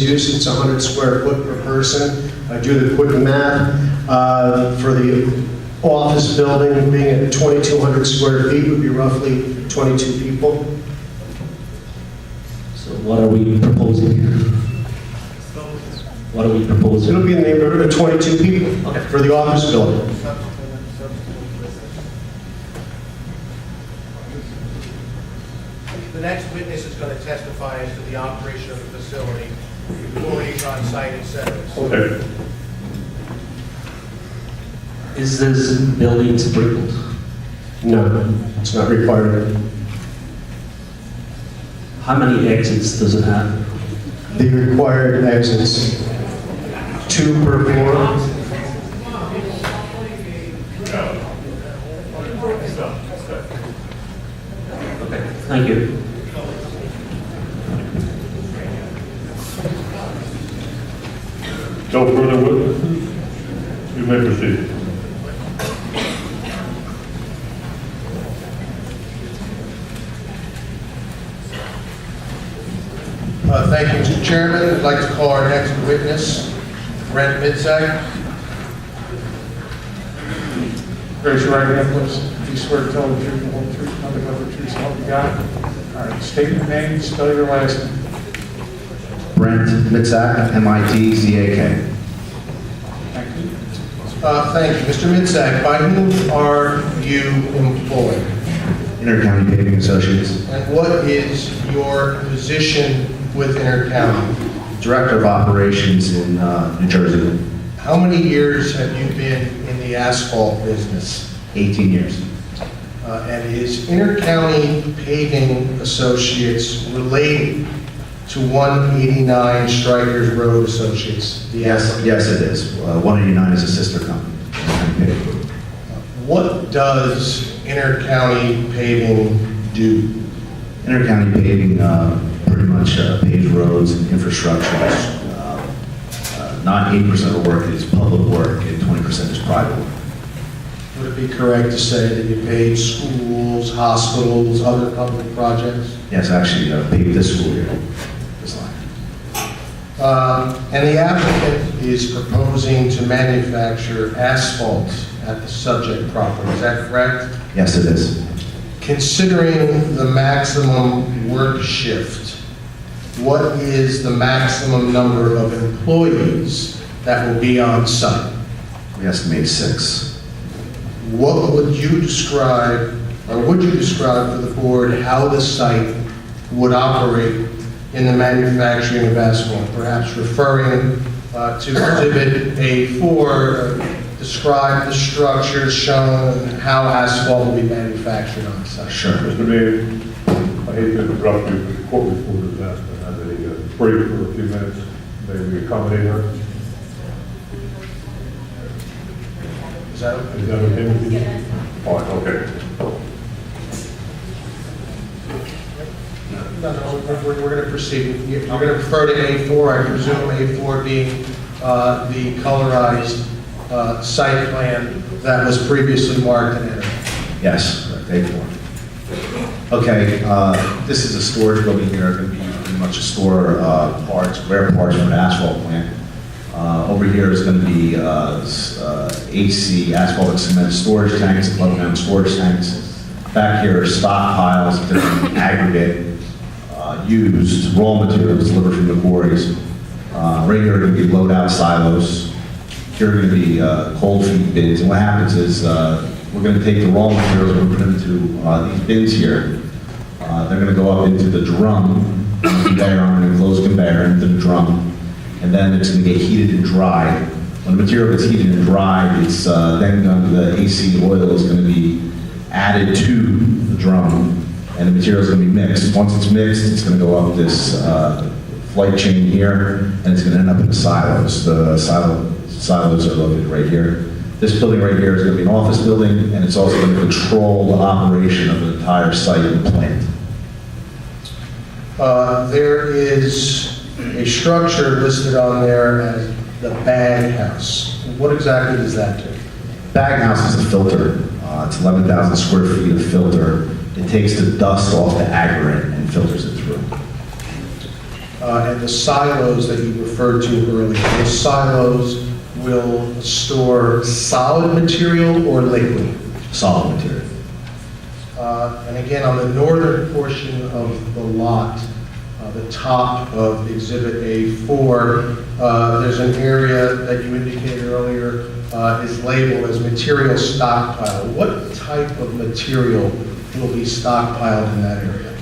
use, it's 100 square foot per person. I do the quick math. For the office building, being at 2,200 square feet would be roughly 22 people. So what are we proposing here? What are we proposing? It'll be in the neighborhood of 22 people Okay. for the office building. The next witness is going to testify as to the operation of the facility, employees on site, et cetera. Okay. Is this building sprinkled? No, it's not required. How many exits does it have? The required exits, 2 per floor. Okay, thank you. No further witnesses? You may proceed. Thank you, Mr. Chairman. I'd like to call our next witness, Brent Midzak. Raise your right hand, please. Do you swear to tell the truth, the whole truth, nothing but the truth, so help you God? All right, state your name, spell your last name. Brent Mitzak, M-I-T-Z-A-K. Thank you. Thank you. Mr. Midzak, by whom are you employed? Intercounty Paving Associates. And what is your position with Intercounty? Director of Operations in New Jersey. How many years have you been in the asphalt business? 18 years. And is Intercounty Paving Associates related to 189 Strikers Road Associates? The asphalt? Yes, it is. 189 is a sister company. What does Intercounty Paving do? Intercounty Paving pretty much paves roads and infrastructure. Not 80% of the work is public work and 20% is private work. Would it be correct to say that you pave schools, hospitals, other public projects? Yes, actually, paved this school year. This line. And the applicant is proposing to manufacture asphalt at the subject property, is that correct? Yes, it is. Considering the maximum work shift, what is the maximum number of employees that will be on site? We estimate 6. What would you describe, or would you describe for the board how the site would operate in the manufacturing of asphalt? Perhaps referring to Exhibit A4, describe the structures shown and how asphalt will be manufactured on site. Sure. Mr. Mayor, I hate to interrupt you, but the court reporter has asked to have a break for a few minutes. May we accommodate her? Is that Is that okay with you? Fine, okay. No, we're going to proceed. You're going to refer to A4, I presume A4 being the colorized site plan that was previously marked and entered. Yes, correct, A4. Okay, this is a storage building here, going to be pretty much a store parts, rare parts for an asphalt plant. Over here is going to be AC, asphalt and cement storage tanks, above-ground storage tanks. Back here are stockpiles of different aggregate, used raw materials delivered from the quarries. Right here are going to be load-out silos. Here are going to be cold feed bins. And what happens is we're going to take the raw materials and put them into these bins here. They're going to go up into the drum, conveyor on an enclosed conveyor into the drum. And then it's going to get heated and dried. When the material gets heated and dried, it's then the AC oil is going to be added to the drum, and the material is going to be mixed. Once it's mixed, it's going to go up this flight chain here, and it's going to end up in the silos. The silos are located right here. This building right here is going to be an office building, and it's also going to control the operation of the entire site and plant. There is a structure listed on there as the bag house. What exactly does that do? Bag house is a filter. It's 11,000 square feet of filter. It takes the dust off the aggregate and filters it through. and the silos that you referred to earlier. Those silos will store solid material or liquid? Solid material. And again, on the northern portion of the lot, the top of Exhibit A4, there's an area that you indicated earlier is labeled as material stockpile. What type of material will be stockpiled in that area?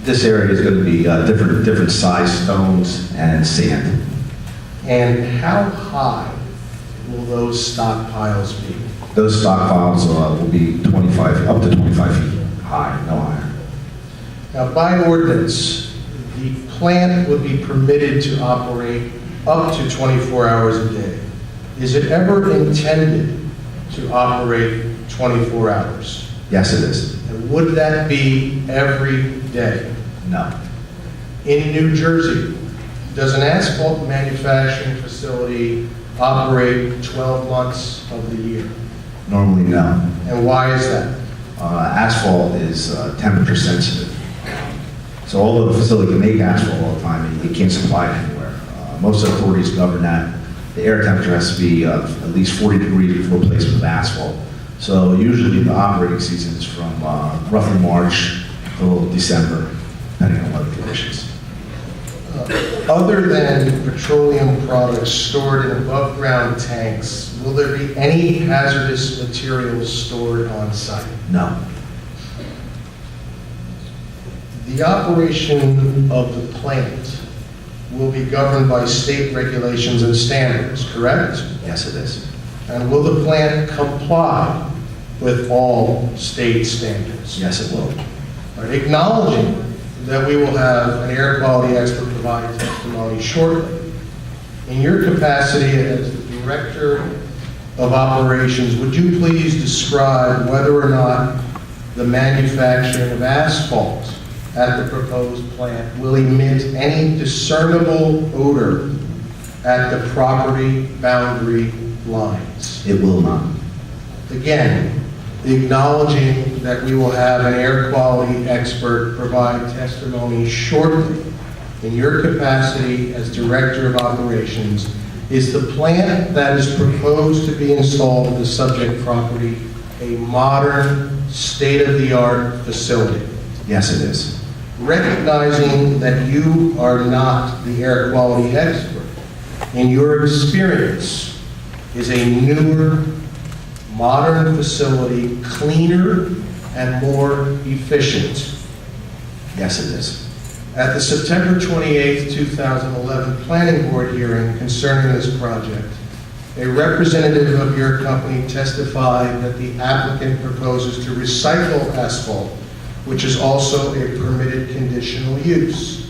This area is going to be different size stones and sand. And how high will those stockpiles be? Those stockpiles will be up to 25 feet high, no higher. Now, by ordinance, the plant would be permitted to operate up to 24 hours a day. Is it ever intended to operate 24 hours? Yes, it is. And would that be every day? No. In New Jersey, does an asphalt manufacturing facility operate 12 months of the year? Normally, no. And why is that? Asphalt is temperature sensitive. So although the facility can make asphalt all the time, it can't supply it anywhere. Most authorities govern that. The air temperature has to be at least 40 degrees before placement of asphalt. So usually the operating season is from roughly March till December, depending on weather conditions. Other than petroleum products stored in above-ground tanks, will there be any hazardous materials stored on site? No. The operation of the plant will be governed by state regulations and standards, correct? Yes, it is. And will the plant comply with all state standards? Yes, it will. All right, acknowledging that we will have an air quality expert provide testimony shortly, in your capacity as the Director of Operations, would you please describe whether or not the manufacturing of asphalt at the proposed plant will emit any discernible odor at the property boundary lines? It will not. Again, acknowledging that we will have an air quality expert provide testimony shortly, in your capacity as Director of Operations, is the plant that is proposed to be installed at the subject property a modern, state-of-the-art facility? Yes, it is. Recognizing that you are not the air quality expert, in your experience, is a newer, modern facility cleaner and more efficient? Yes, it is. At the September 28, 2011 Planning Board hearing concerning this project, a representative of your company testified that the applicant proposes to recycle asphalt, which is also a permitted conditional use.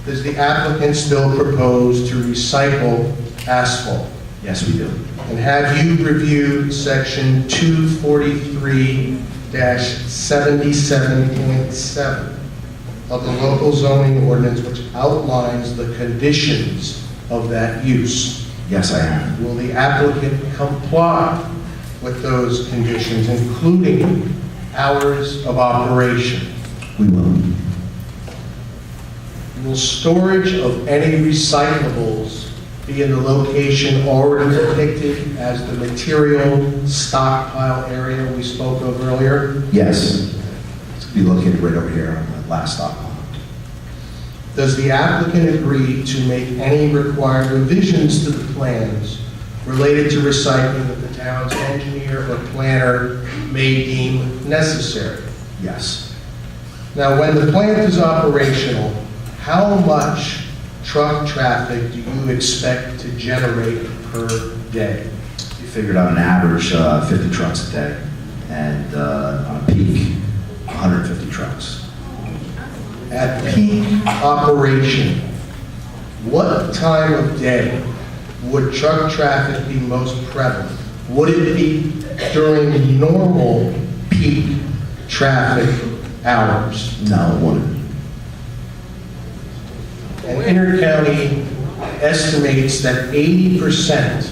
Does the applicant still propose to recycle asphalt? Yes, we do. And have you reviewed section 243-77.7 of the local zoning ordinance, which outlines the conditions of that use? Yes, I have. Will the applicant comply with those conditions, including hours of operation? We will. Will storage of any recyclables be in the location already depicted as the material stockpile area we spoke of earlier? Yes. It's going to be located right over here on the last stockpile. Does the applicant agree to make any required revisions to the plans related to recycling that the town's engineer or planner may deem necessary? Yes. Now, when the plant is operational, how much truck traffic do you expect to generate per day? We figured out an average 50 trucks a day, and on a peak, 150 trucks. At peak operation, what time of day would truck traffic be most prevalent? Would it be during normal peak traffic hours? No, it wouldn't. And Intercounty estimates that 80%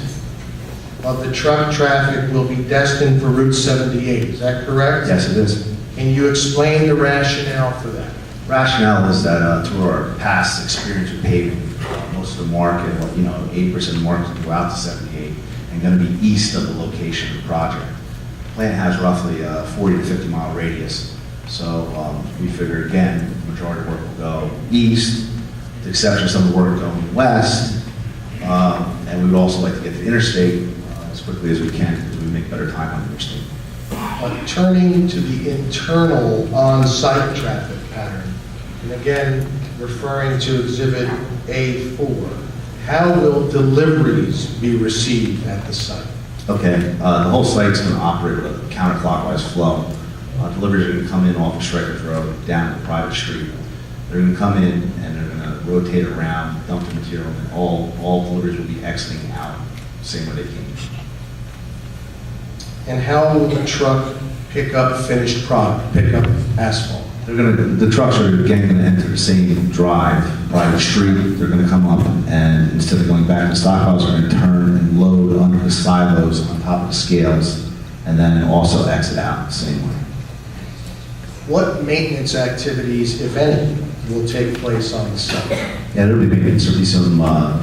of the truck traffic will be destined for Route 78. Is that correct? Yes, it is. Can you explain the rationale for that? Rationale is that through our past experience with paving, most of the market, 80% of the market can go out to 78 and going to be east of the location of the project. The plant has roughly a 40 to 50 mile radius, so we figure again, the majority of work will go east, with the exception of some of the work going west, and we would also like to get to the interstate as quickly as we can because we make better time on the interstate. Turning to the internal on-site traffic pattern, and again, referring to Exhibit A4, how will deliveries be received at the site? Okay, the whole site's going to operate with a counterclockwise flow. Deliveries are going to come in off of Strikers Road, down the private street. They're going to come in and they're going to rotate around, dump the material, and all deliveries will be exiting out the same way they came. And how will the truck pick up finished product, pick up asphalt? The trucks are again going to enter the same drive, private street. They're going to come up and instead of going back to stockpiles, they're going to turn and load under the silos on top of the scales, and then also exit out the same way. What maintenance activities, if any, will take place on the site? Yeah, there'll be maintenance. There'll be some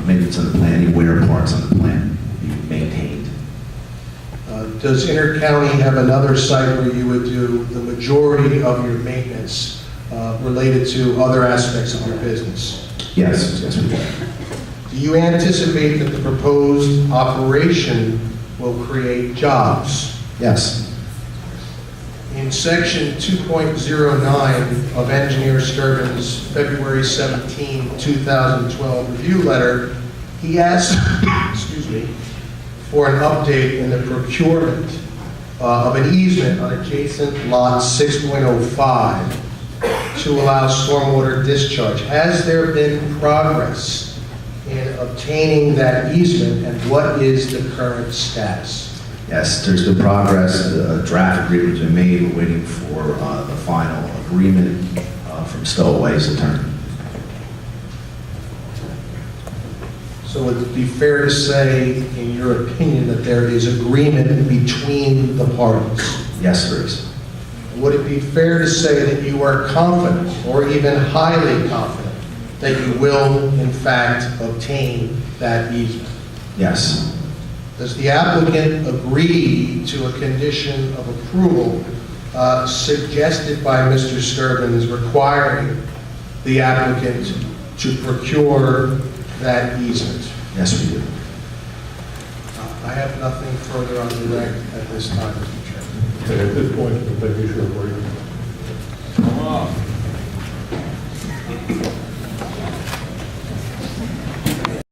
maintenance on the plant. Any wear parts on the plant will be maintained. Does Intercounty have another site where you would do the majority of your maintenance related to other aspects of your business? Yes, we do. Do you anticipate that the proposed operation will create jobs? Yes. In section 2.09 of Engineer Sturban's February 17, 2012 review letter, he asked, excuse me, for an update in the procurement of an easement on adjacent lot 6.05 to allow stormwater discharge. Has there been progress in obtaining that easement, and what is the current status? Yes, there's been progress. A draft agreement has been made. We're waiting for the final agreement from Stowaway's attorney. So would it be fair to say, in your opinion, that there is agreement between the parties? Yes, there is. Would it be fair to say that you are confident, or even highly confident, that you will, in fact, obtain that easement? Yes. Does the applicant agree to a condition of approval suggested by Mr. Sturbins requiring the applicant to procure that easement? Yes, we do. I have nothing further on direct at this time, Mr. Chairman. Okay, at this point, we'll take issue of waiting.